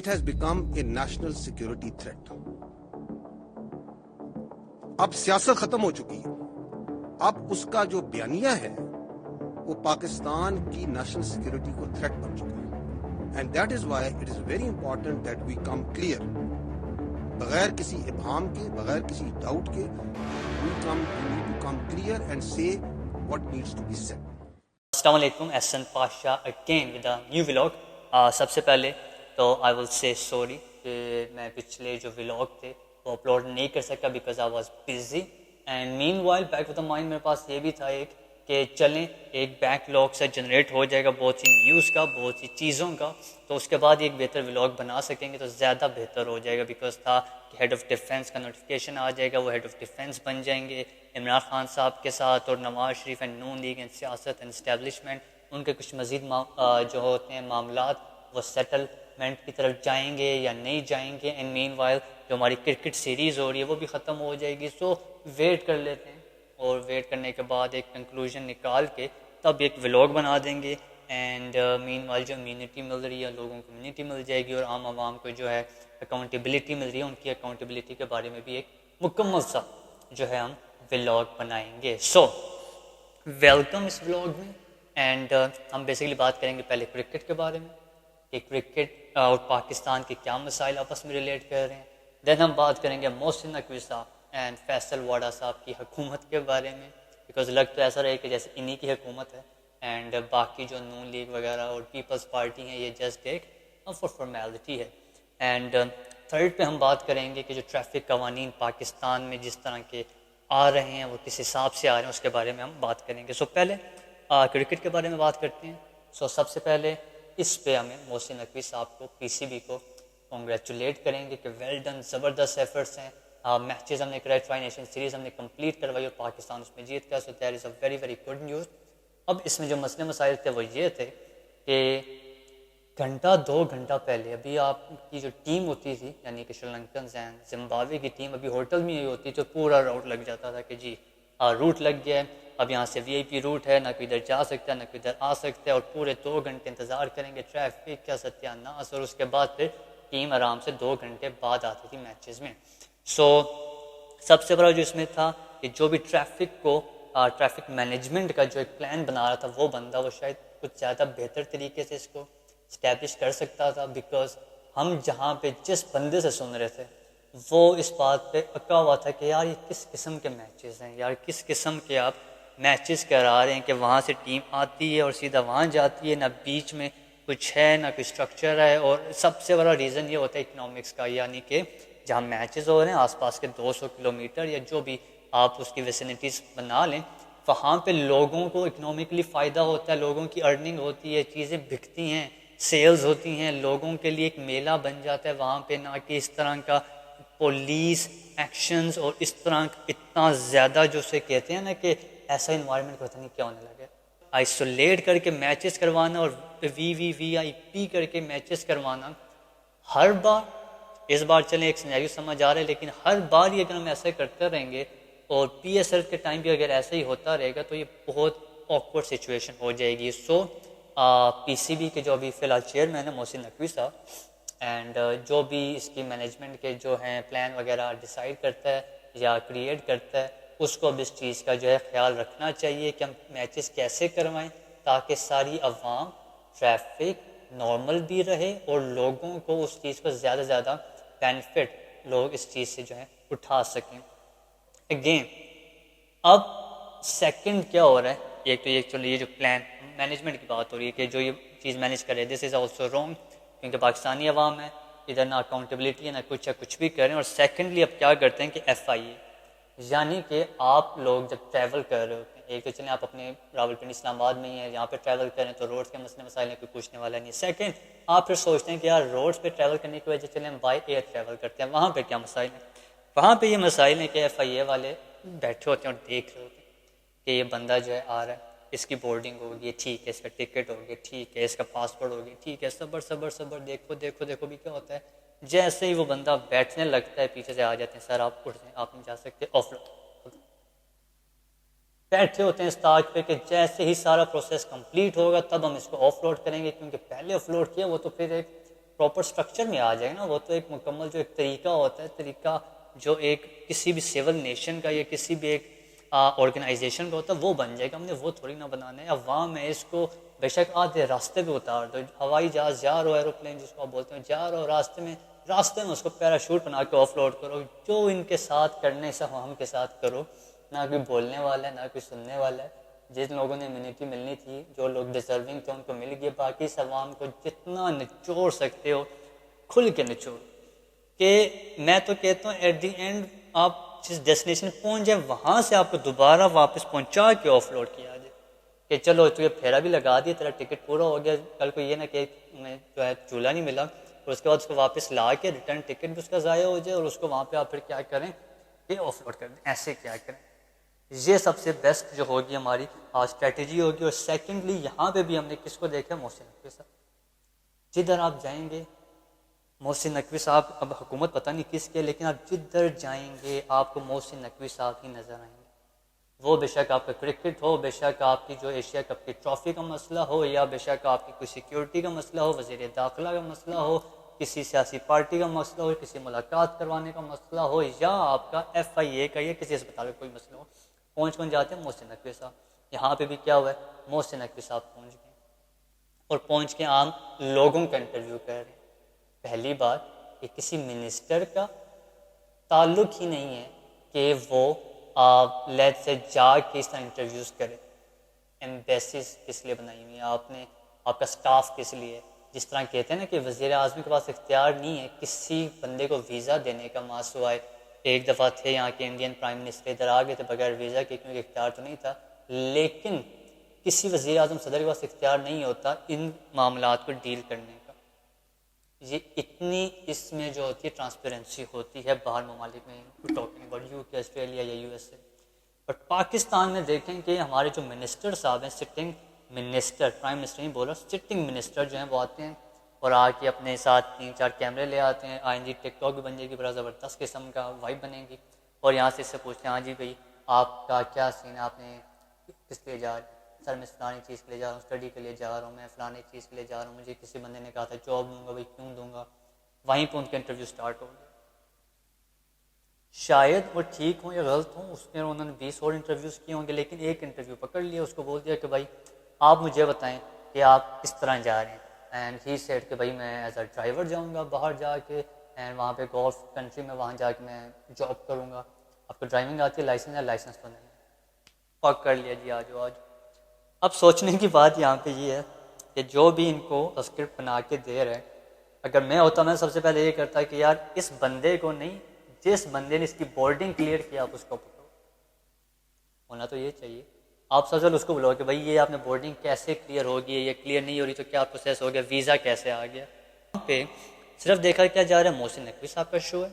it has become a national security threat. اب سیاست ختم ہو چکی ہے. اب اس کا جو بیانیہ ہے وہ پاکستان کی نیشنل سیکورٹی کو تھریٹ بن چکا ہے. And that is why it is very important that we come clear, بغیر کسی ابہام کے, بغیر کسی ڈاؤٹ کے, we need to come clear and say what needs to be said. السلام علیکم, Ahsan Pasha again with a new vlog. سب سے پہلے تو آئی ول سے سوری کہ میں پچھلے جو ولاگ تھے وہ اپلوڈ نہیں کر سکا because I was busy. And meanwhile back with the mind میرے پاس یہ بھی تھا ایک کہ چلیں ایک بیک لاگ سے جنریٹ ہو جائے گا بہت سی نیوز کا, بہت سی چیزوں کا, تو اس کے بعد ایک بہتر ولاگ بنا سکیں گے تو زیادہ بہتر ہو جائے گا. بیکاز تھا کہ ہیڈ آف ڈیفینس کا نوٹیفکیشن آ جائے گا, وہ ہیڈ آف ڈیفینس بن جائیں گے عمران خان صاحب کے ساتھ, اور Nawaz Sharif and known league and سیاست اینڈ اسٹیبلشمنٹ ان کے کچھ مزید جو ہوتے ہیں معاملات وہ سیٹلمنٹ کی طرف جائیں گے یا نہیں جائیں گے. اینڈ مین وائل جو ہماری کرکٹ سیریز ہو رہی ہے وہ بھی ختم ہو جائے گی. سو ویٹ کر لیتے ہیں, اور ویٹ کرنے کے بعد ایک کنکلوژن نکال کے تب ایک ولاگ بنا دیں گے. اینڈ مین وائل جو امیونٹی مل رہی ہے لوگوں کو امیونٹی مل جائے گی, اور عام عوام کو جو ہے اکاؤنٹیبلٹی مل رہی ہے, ان کی اکاؤنٹیبلٹی کے بارے میں بھی ایک مکمل سا جو ہے ہم ولاگ بنائیں گے. سو ویلکم اس ولاگ میں. اینڈ ہم بیسیکلی بات کریں گے پہلے کرکٹ کے بارے میں کہ کرکٹ اور پاکستان کے کیا مسائل آپس میں ریلیٹ کر رہے ہیں. دین ہم بات کریں گے محسن نقوی صاحب اینڈ فیصل واڈا صاحب کی حکومت کے بارے میں, بیکاز لگ تو ایسا رہے کہ جیسے انہی کی حکومت ہے اینڈ باقی جو نون لیگ وغیرہ اور پیپلز پارٹی ہیں یہ جسٹ ایک فارمیلٹی ہے. اینڈ تھرڈ پہ ہم بات کریں گے کہ جو ٹریفک قوانین پاکستان میں جس طرح کے آ رہے ہیں وہ کس حساب سے آ رہے ہیں, اس کے بارے میں ہم بات کریں گے. سو پہلے کرکٹ کے بارے میں بات کرتے ہیں. سو سب سے پہلے اس پہ ہمیں محسن نقوی صاحب کو پی سی بی کو کنگریچولیٹ کریں گے کہ ویل ڈن, زبردست ایفرٹس ہیں. میچز ہم نے کرائی, ٹرائی نیشن سیریز ہم نے کمپلیٹ کروائی اور پاکستان اس میں جیت گیا. So there is a very very good news. اب اس میں جو مسئلے مسائل تھے وہ یہ تھے کہ گھنٹہ 2 گھنٹہ پہلے ابھی آپ کی جو ٹیم ہوتی تھی یعنی کہ شری لنکنز اینڈ زمبابوے کی ٹیم ابھی ہوٹل میں ہی ہوتی تو پورا راؤٹ لگ جاتا تھا کہ جی روٹ لگ گیا ہے, اب یہاں سے وی آئی پی روٹ ہے, نہ کوئی ادھر جا سکتا ہے نہ کوئی ادھر آ سکتا ہے, اور پورے 2 گھنٹے انتظار کریں گے, ٹریفک کا ستیہ ناس, اور اس کے بعد پھر ٹیم آرام سے 2 گھنٹے بعد آتی تھی میچز میں. سو سب سے بڑا جو اس میں تھا کہ جو بھی ٹریفک مینجمنٹ کا جو ایک پلان بنا رہا تھا وہ بندہ وہ شاید کچھ زیادہ بہتر طریقے سے اس کو اسٹیبلش کر سکتا تھا. بیکاز ہم جہاں پہ جس بندے سے سن رہے تھے وہ اس بات پہ اکا ہوا تھا کہ یار یہ کس قسم کے میچز ہیں, یار کس قسم کے آپ میچز کرا رہے ہیں کہ وہاں سے ٹیم آتی ہے اور سیدھا وہاں جاتی ہے, نہ بیچ میں کچھ ہے نہ کوئی اسٹرکچر ہے. اور سب سے بڑا ریزن یہ ہوتا ہے اکنامکس کا, یعنی کہ جہاں میچز ہو رہے ہیں آس پاس کے 200 کلومیٹر یا جو بھی آپ اس کی ویسینٹیز بنا لیں, وہاں پہ لوگوں کو اکنامکلی فائدہ ہوتا ہے, لوگوں کی ارننگ ہوتی ہے, چیزیں بکتی ہیں, سیلز ہوتی ہیں, لوگوں کے لیے ایک میلہ بن جاتا ہے وہاں پہ, نہ کہ اس طرح کا پولیس ایکشنز اور اس طرح اتنا زیادہ جو سے کہتے ہیں نا کہ ایسا انوائرمنٹ پتہ نہیں کیا ہونے لگا. آئسولیٹ کر کے میچز کروانا اور وی آئی پی کر کے میچز کروانا ہر بار, اس بار چلیں ایک سینیریو سمجھ آ رہا ہے, لیکن ہر بار یہ اگر ہم ایسا کرتے رہیں گے اور پی ایس ایل کے ٹائم بھی اگر ایسا ہی ہوتا رہے گا تو یہ بہت آکورڈ سچویشن ہو جائے گی. سو پی سی بی کے جو ابھی فی الحال چیئرمین ہے محسن نقوی صاحب, اینڈ جو بھی اس کی مینجمنٹ کے جو ہیں پلان وغیرہ ڈیسائیڈ کرتا ہے یا کریٹ کرتا ہے, اس کو اب اس چیز کا جو ہے خیال رکھنا چاہیے کہ ہم میچز کیسے کروائیں تاکہ ساری عوام ٹریفک نارمل بھی رہے اور لوگوں کو اس چیز کو زیادہ سے زیادہ بینیفٹ لوگ اس چیز سے جو ہے اٹھا سکیں. اگین اب سیکنڈ کیا ہو رہا ہے, ایک تو یہ جو پلان مینجمنٹ کی بات ہو رہی ہے کہ جو یہ چیز مینیج کرے, دس از آلسو رانگ, کیونکہ پاکستانی عوام ہے, ادھر نہ اکاؤنٹیبلٹی ہے نہ کچھ بھی کریں. اور سیکنڈلی اب کیا کرتے ہیں کہ ایف آئی اے, یعنی کہ آپ لوگ جب ٹریول کر رہے ہوتے ہیں, ایک تو چلیں آپ اپنے راولپنڈی اسلام آباد میں ہی ہیں, یہاں پہ ٹریول کریں تو روڈ کے مسئلے مسائل میں کوئی پوچھنے والا نہیں ہے. سیکنڈ آپ پھر سوچتے ہیں کہ یار روڈ پہ ٹریول کرنے کی وجہ چلیں ہم بائی ایئر ٹریول کرتے ہیں, وہاں پہ کیا مسائل ہیں؟ وہاں پہ یہ مسائل ہیں کہ ایف آئی اے والے بیٹھے ہوتے ہیں اور دیکھ رہے ہوتے ہیں کہ یہ بندہ جو ہے آ رہا ہے, اس کی بورڈنگ ہوگی ٹھیک ہے, اس کا ٹکٹ ہوگی ٹھیک ہے, اس کا پاسپورٹ ہوگی ٹھیک ہے, صبر دیکھو بھی کیا ہوتا ہے. جیسے ہی وہ بندہ بیٹھنے لگتا ہے پیچھے سے آ جاتے ہیں, سر آپ اٹھ جائیں, آپ نہیں جا سکتے, آف لوڈ. بیٹھے ہوتے ہیں اس تاج پہ کہ جیسے ہی سارا پروسیس کمپلیٹ ہوگا تب ہم اس کو آف لوڈ کریں گے, کیونکہ پہلے آف لوڈ کیا وہ تو پھر ایک پراپر اسٹرکچر میں آ جائے نا. وہ تو ایک مکمل جو ایک طریقہ ہوتا ہے, طریقہ جو ایک کسی بھی سول نیشن کا یا کسی بھی ایک آرگنائزیشن کا ہوتا ہے وہ بن جائے گا. ہم نے وہ تھوڑی نہ بنانا ہے. عوام ہے, اس کو بے شک آدھے راستے پہ اتار دو, ہوائی جہاز جا رہا ہو, ایروپلین جس کو آپ بولتے ہیں جا رہا ہو, راستے میں اس کو پیراشوٹ بنا کے آف لوڈ کرو. جو ان کے ساتھ کرنے سے عوام کے ساتھ کرو. نہ کوئی بولنے والا ہے نہ کوئی سننے والا ہے. جن لوگوں نے امیونٹی ملنی تھی, جو لوگ ڈیزرونگ تھے, ان کو مل گئی. باقی عوام کو جتنا نچوڑ سکتے ہو کھل کے نچوڑ. کہ میں تو کہتا ہوں ایٹ دی اینڈ آپ جس ڈیسٹینیشن پہنچ جائیں وہاں سے آپ کو دوبارہ واپس پہنچا کے آف لوڈ کیا جائے. کہ چلو تو یہ پھیرا بھی لگا دیا, تیرا ٹکٹ پورا ہو گیا, کل کو یہ نہ کہ میں جو ہے چولہا نہیں ملا اور اس کے بعد اس کو واپس لا کے ریٹرن ٹکٹ بھی اس کا ضائع ہو جائے اور اس کو وہاں پہ آپ پھر کیا کریں کہ آف لوڈ کر دیں. ایسے کیا کریں. یہ سب سے بیسٹ جو ہوگی ہماری اسٹریٹجی ہوگی. اور سیکنڈلی یہاں پہ بھی ہم نے کس کو دیکھا, محسن نقوی صاحب. جدھر آپ جائیں گے محسن نقوی صاحب, اب حکومت پتہ نہیں کس کے, لیکن آپ جدھر جائیں گے آپ کو محسن نقوی صاحب ہی نظر آئیں گے. وہ بے شک آپ کا کرکٹ ہو, بے شک آپ کی جو ایشیا کپ کی ٹرافی کا مسئلہ ہو, یا بے شک آپ کی کوئی سیکیورٹی کا مسئلہ ہو, وزیر داخلہ کا مسئلہ ہو, کسی سیاسی پارٹی کا مسئلہ ہو, کسی ملاقات کروانے کا مسئلہ ہو, یا آپ کا FIA کا یا کسی اسپتال کا کوئی مسئلہ ہو, پہنچ جاتے ہیں محسن نقوی صاحب. یہاں پہ بھی کیا ہوا ہے, محسن نقوی صاحب پہنچ گئے اور پہنچ کے عام لوگوں کا انٹرویو کر رہے ہیں. پہلی بات کہ کسی منسٹر کا تعلق ہی نہیں ہے کہ وہ لیٹ سے جا کے اس طرح انٹرویوز کرے. ایمبیسیز کس لیے بنائی ہوئی ہیں آپ نے, آپ کا سٹاف کس لیے. جس طرح کہتے ہیں نا کہ وزیر اعظم کے پاس اختیار نہیں ہے کسی بندے کو ویزا دینے کا, ماں سوائے ایک دفعہ تھے یہاں کے انڈین پرائم منسٹر ادھر آ گئے تھے بغیر ویزا کے, کیونکہ اختیار تو نہیں تھا. لیکن کسی وزیر اعظم صدر کے پاس اختیار نہیں ہوتا ان معاملات کو ڈیل کرنے کا. یہ اتنی اس میں جو ہوتی ہے ٹرانسپیرنسی ہوتی ہے باہر ممالک میں, ٹاکنگ اباؤٹ UK, آسٹریلیا یا USA. بٹ پاکستان میں دیکھیں کہ ہمارے جو منسٹر صاحب ہیں, سٹنگ منسٹر, پرائم منسٹر نہیں بول رہا, سٹنگ منسٹر جو ہیں وہ آتے ہیں اور آ کے اپنے ساتھ 3-4 کیمرے لے آتے ہیں. آئندہ ٹک ٹاک بھی بن جائے گی, بڑا زبردست قسم کا وائب بنے گی. اور یہاں سے اس سے پوچھتے ہیں, ہاں جی بھائی آپ کا کیا سین ہے, آپ نے کس لیے جا رہے ہیں؟ سر میں فلانی چیز کے لیے جا رہا ہوں, اسٹڈی کے لیے جا رہا ہوں, میں فلانی چیز کے لیے جا رہا ہوں, مجھے کسی بندے نے کہا تھا جاب دوں گا, بھائی کیوں دوں گا. وہیں پہ ان کا انٹرویو سٹارٹ ہو گیا. شاید وہ ٹھیک ہوں یا غلط ہوں, اس میں انہوں نے 20 اور انٹرویوز کیے ہوں گے, لیکن ایک انٹرویو پکڑ لیا, اس کو بول دیا کہ بھائی آپ مجھے بتائیں کہ آپ کس طرح جا رہے ہیں. اینڈ ہی سیڈ کہ بھائی میں ایز اے ڈرائیور جاؤں گا باہر جا کے, اینڈ وہاں پہ گولف کنٹری میں وہاں جا کے میں جاب کروں گا. آپ کو ڈرائیونگ آتی ہے, لائسنس ہے, لائسنس تو نہیں. پکڑ لیا جی, آ جاؤ. اب سوچنے کی بات یہاں پہ یہ ہے کہ جو بھی ان کو اسکرپٹ بنا کے دے رہے, اگر میں ہوتا میں سب سے پہلے یہ کرتا کہ یار اس بندے کو نہیں, جس بندے نے اس کی بورڈنگ کلیئر کیا آپ اس کو پکڑو. ہونا تو یہ چاہیے. آپ سب سے اس کو بولو کہ بھائی یہ آپ نے بورڈنگ کیسے کلیئر ہوگی, یہ کلیئر نہیں ہو رہی تو کیا پروسیس ہو گیا, ویزا کیسے آ گیا. یہاں پہ صرف دیکھا کیا جا رہا ہے, محسن نقوی صاحب کا شو ہے.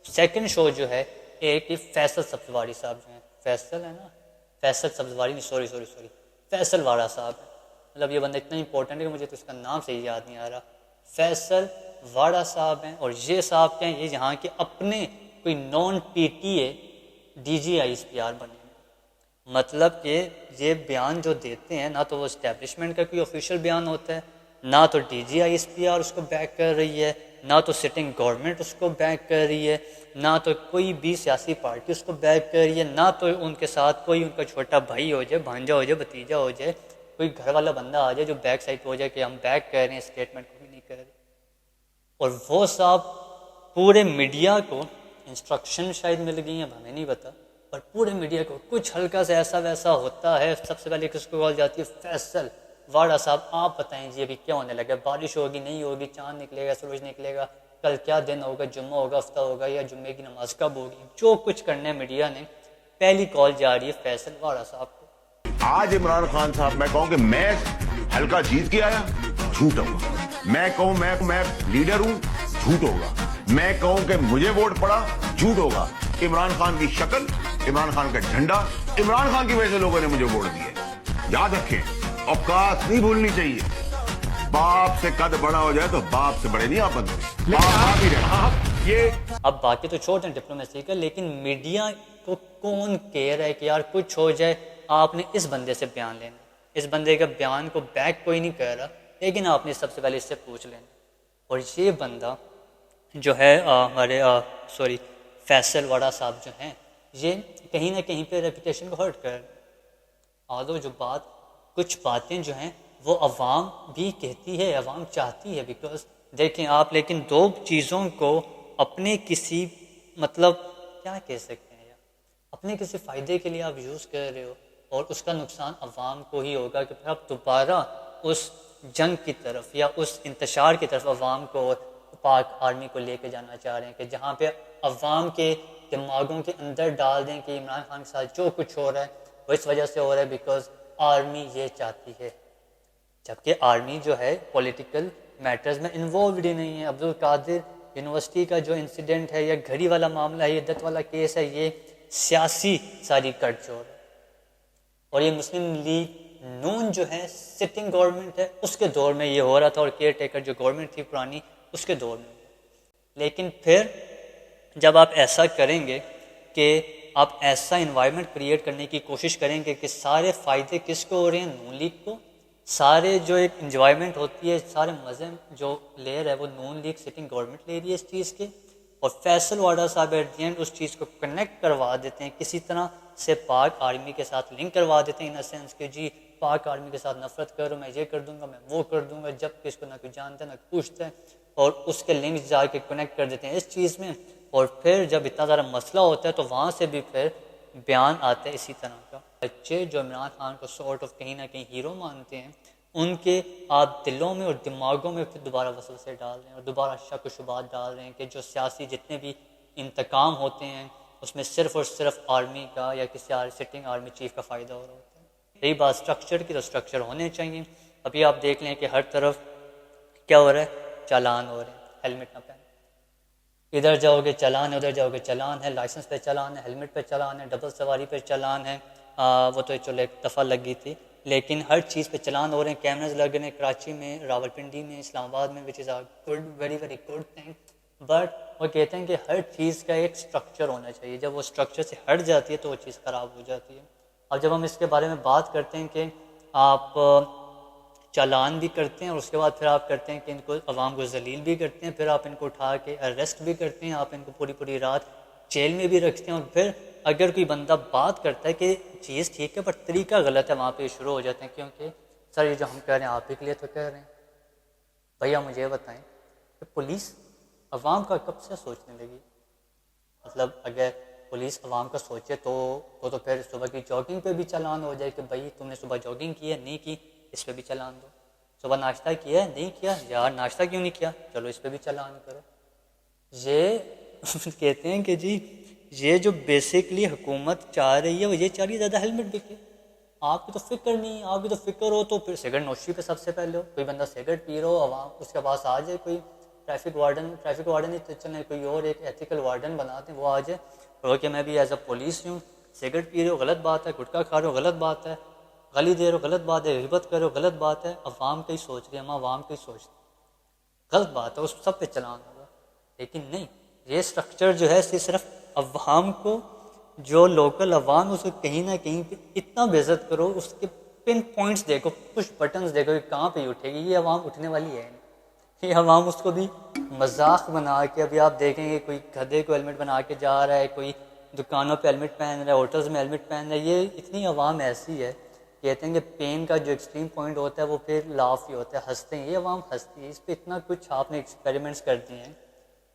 سیکنڈ شو جو ہے ایک فیصل سبزواری صاحب جو ہیں, فیصل ہے نا, فیصل سبزواری نہیں, سوری فیصل واڑا صاحب ہے. مطلب یہ بندہ اتنا امپورٹنٹ ہے کہ مجھے تو اس کا نام صحیح یاد نہیں آ رہا. فیصل واڑا صاحب ہیں, اور یہ صاحب کیا ہیں, یہ یہاں کے اپنے کوئی نان PTA DG/ISPR بنے ہیں. مطلب کہ یہ بیان جو دیتے ہیں, نہ تو وہ اسٹیبلشمنٹ کا کوئی آفیشیل بیان ہوتا ہے, نہ تو DG/ISPR اس کو بیک کر رہی ہے, نہ تو سٹنگ گورنمنٹ اس کو بیک کر رہی ہے, نہ تو کوئی بھی سیاسی پارٹی اس کو بیک کر رہی ہے, نہ تو ان کے ساتھ کوئی ان کا چھوٹا بھائی ہو جائے, بھانجا ہو جائے, بھتیجا ہو جائے, کوئی گھر والا بندہ آ جائے جو بیک سائڈ پہ ہو جائے کہ ہم بیک کر رہے ہیں, اسٹیٹمنٹ کو بھی نہیں کر رہے. اور وہ صاحب پورے میڈیا کو انسٹرکشن شاید مل گئی ہیں, اب ہمیں نہیں پتا, اور پورے میڈیا کو کچھ ہلکا سا ایسا ویسا ہوتا ہے, سب سے پہلے کس کو کال جاتی ہے, فیصل واڑا صاحب آپ بتائیں جی ابھی کیا ہونے لگا, بارش ہوگی نہیں ہوگی, چاند نکلے گا, سورج نکلے گا, کل کیا دن ہوگا, جمعہ ہوگا, ہفتہ ہوگا, یا جمعے کی نماز کب ہوگی, جو کچھ کرنا ہے میڈیا نے, پہلی کال جا رہی ہے فیصل واڑا صاحب کو. آج عمران خان صاحب میں کہوں کہ میں ہلکا جیت کے آیا, جھوٹ ہوگا. میں کہوں میں لیڈر ہوں, جھوٹ ہوگا. میں کہوں کہ مجھے ووٹ پڑا, جھوٹ ہوگا. عمران خان کی شکل, عمران خان کا جھنڈا, عمران خان کی وجہ سے لوگوں نے مجھے ووٹ دیے. یاد رکھیں, اوقات نہیں بھولنی چاہیے. باپ سے قد بڑا ہو جائے تو باپ سے بڑے نہیں آپ بنتے. یہ اب باقی تو چھوڑ دیں ڈپلومیسی کا, لیکن میڈیا کو کون کہہ رہا ہے کہ یار کچھ ہو جائے آپ نے اس بندے سے بیان لینا. اس بندے کا بیان کو بیک کوئی نہیں کہہ رہا, لیکن آپ نے سب سے پہلے اس سے پوچھ لینا. اور یہ بندہ جو ہے ہمارے فیصل واڑا صاحب جو ہیں، یہ کہیں نہ کہیں پہ ریپوٹیشن کو ہرٹ کر آدھو جو کچھ باتیں جو ہیں وہ عوام بھی کہتی ہے، عوام چاہتی ہے، بیکاز دیکھیں آپ لیکن دو چیزوں کو اپنے کسی مطلب کیا کہہ سکتے ہیں یار، اپنے کسی فائدے کے لیے آپ یوز کر رہے ہو اور اس کا نقصان عوام کو ہی ہوگا کہ پھر آپ دوبارہ اس جنگ کی طرف یا اس انتشار کی طرف عوام کو پاک آرمی کو لے کے جانا چاہ رہے ہیں، کہ جہاں پہ عوام کے دماغوں کے اندر ڈال دیں کہ عمران خان کے ساتھ جو کچھ ہو رہا ہے وہ اس وجہ سے ہو رہا ہے بیکاز آرمی یہ چاہتی ہے، جبکہ آرمی جو ہے پولیٹیکل میٹرز میں انوالوڈ ہی نہیں ہے۔ عبدالقادر یونیورسٹی کا جو انسیڈنٹ ہے یا گھڑی والا معاملہ ہے، یہ دت والا کیس ہے، یہ سیاسی ساری کٹ جوڑ ہے، اور یہ مسلم لیگ نون جو ہے سٹنگ گورنمنٹ ہے اس کے دور میں یہ ہو رہا تھا، اور کیئر ٹیکر جو گورنمنٹ تھی پرانی اس کے دور میں۔ لیکن پھر جب آپ ایسا کریں گے کہ آپ ایسا انوائرمنٹ کریٹ کرنے کی کوشش کریں گے کہ سارے فائدے کس کو ہو رہے ہیں، نون لیگ کو، سارے جو ایک انجوائمنٹ ہوتی ہے، سارے مزے جو لے رہا ہے وہ نون لیگ سٹنگ گورنمنٹ لے رہی ہے اس چیز کے، اور فیصل واڑا صاحب ایٹ دی اینڈ اس چیز کو کنیکٹ کروا دیتے ہیں، کسی طرح سے پاک آرمی کے ساتھ لنک کروا دیتے ہیں، ان سینس کہ جی پاک آرمی کے ساتھ نفرت کرو، میں یہ کر دوں گا، میں وہ کر دوں گا، جب کہ اس کو نہ کوئی جانتا ہے نہ پوچھتا ہے، اور اس کے لنک جا کے کنیکٹ کر دیتے ہیں اس چیز میں، اور پھر جب اتنا زیادہ مسئلہ ہوتا ہے تو وہاں سے بھی پھر بیان آتا ہے اسی طرح کا۔ بچے جو عمران خان کو سارٹ آف کہیں نہ کہیں ہیرو مانتے ہیں، ان کے آپ دلوں میں اور دماغوں میں پھر دوبارہ وسوسے ڈال رہے ہیں اور دوبارہ شک و شبہات ڈال رہے ہیں کہ جو سیاسی جتنے بھی انتقام ہوتے ہیں اس میں صرف اور صرف آرمی کا یا کسی سٹنگ آرمی چیف کا فائدہ ہو رہا ہوتا ہے۔ یہی بات اسٹرکچر کی، تو اسٹرکچر ہونے چاہیے۔ ابھی آپ دیکھ لیں کہ ہر طرف کیا ہو رہا ہے، چالان ہو رہے ہیں، ہیلمٹ نہ پہنے، ادھر جاؤ گے چالان ہے، ادھر جاؤ گے چالان ہے، لائسنس پہ چالان ہے، ہیلمٹ پہ چالان ہے، ڈبل سواری پہ چالان ہے، وہ تو چلو ایک دفعہ لگی تھی، لیکن ہر چیز پہ چالان ہو رہے ہیں، کیمراز لگ رہے ہیں کراچی میں، راولپنڈی میں، اسلام آباد میں، which is a good very very good thing, but وہ کہتے ہیں کہ ہر چیز کا ایک اسٹرکچر ہونا چاہیے، جب وہ اسٹرکچر سے ہٹ جاتی ہے تو وہ چیز خراب ہو جاتی ہے۔ اب جب ہم اس کے بارے میں بات کرتے ہیں کہ آپ چالان بھی کرتے ہیں اور اس کے بعد پھر آپ کرتے ہیں کہ ان کو عوام کو ذلیل بھی کرتے ہیں، پھر آپ ان کو اٹھا کے اریسٹ بھی کرتے ہیں، آپ ان کو پوری پوری رات جیل میں بھی رکھتے ہیں، اور پھر اگر کوئی بندہ بات کرتا ہے کہ چیز ٹھیک ہے پر طریقہ غلط ہے، وہاں پہ شروع ہو جاتے ہیں کیونکہ سر یہ جو ہم کہہ رہے ہیں آپ ہی کے لیے تو کہہ رہے ہیں۔ بھیا مجھے یہ بتائیں کہ پولیس عوام کا کب سے سوچنے لگی؟ مطلب اگر پولیس عوام کا سوچے تو پھر صبح کی جاگنگ پہ بھی چالان ہو جائے کہ بھائی تم نے صبح جاگنگ کی ہے نہیں کی، اس پہ بھی چالان دو، صبح ناشتہ کیا ہے نہیں کیا، یار ناشتہ کیوں نہیں کیا، چلو اس پہ بھی چالان کرو۔ یہ کہتے ہیں کہ جی یہ جو بیسکلی حکومت چاہ رہی ہے وہ یہ چاہ رہی ہے زیادہ ہیلمٹ بکے، آپ کی تو فکر نہیں، آپ کی تو فکر ہو تو پھر سگریٹ نوشی پہ سب سے پہلے ہو، کوئی بندہ سگریٹ پی رہا ہو عوام اس کے پاس آ جائے، کوئی ٹریفک وارڈن نہیں تو چلیں کوئی اور ایک ایتھیکل وارڈن بناتے ہیں وہ آ جائے اور کہ میں بھی ایز اے پولیس ہوں، سگریٹ پی رہے ہو غلط بات ہے، گٹکا کھا رہے ہو غلط بات ہے، گالی دے رہے ہو غلط بات ہے، غیبت کر رہے ہو غلط بات ہے، عوام کا ہی سوچ رہے ہیں، ہم عوام کا ہی سوچتے ہیں، غلط بات ہے، اس سب پہ چلان ہوگا۔ لیکن نہیں، یہ اسٹرکچر جو ہے صرف عوام کو، جو لوکل عوام اس کو کہیں نہ کہیں پہ اتنا بے عزت کرو، اس کے پن پوائنٹس دیکھو، پش بٹنز دیکھو کہ کہاں پہ اٹھے گی، یہ عوام اٹھنے والی ہے، یہ عوام اس کو بھی مذاق بنا کے، ابھی آپ دیکھیں گے کوئی گدھے کو ہیلمٹ بنا کے جا رہا ہے، کوئی دکانوں پہ ہیلمٹ پہن رہا ہے، ہوٹلز میں ہیلمٹ پہن رہا ہے، یہ اتنی عوام ایسی ہے، کہتے ہیں کہ پین کا جو ایکسٹریم پوائنٹ ہوتا ہے وہ پھر لاف ہی ہوتا ہے، ہنستے ہیں، یہ عوام ہنستی ہے، اس پہ اتنا کچھ آپ نے ایکسپیریمنٹس کر دیے ہیں،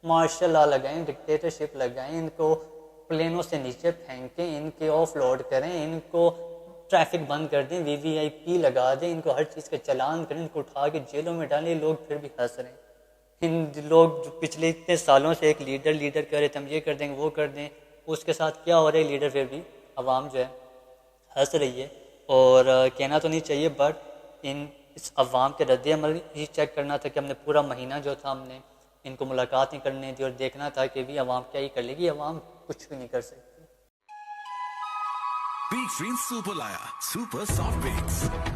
مارشل لا لگائیں، ڈکٹیٹرشپ لگائیں، ان کو پلینوں سے نیچے پھینکیں، ان کے آف لوڈ کریں، ان کو ٹریفک بند کر دیں، وی وی آئی پی لگا دیں، ان کو ہر چیز کا چلان کریں، ان کو اٹھا کے جیلوں میں ڈالیں، لوگ پھر بھی ہنس رہے ہیں۔ ان لوگ جو پچھلے اتنے سالوں سے ایک لیڈر کر رہے تھے ہم یہ کر دیں گے وہ کر دیں، اس کے ساتھ کیا ہو رہا ہے، لیڈر پھر بھی عوام جو ہے ہنس رہی ہے، اور کہنا تو نہیں چاہیے بٹ اس عوام کے رد عمل ہی چیک کرنا تھا کہ ہم نے پورا مہینہ جو تھا ہم نے ان کو ملاقات نہیں کرنے دی اور دیکھنا تھا کہ بھی عوام کیا ہی کر لے گی، عوام کچھ بھی نہیں کر سکتی۔ Big Green Super Laya, Super Soft Bakes.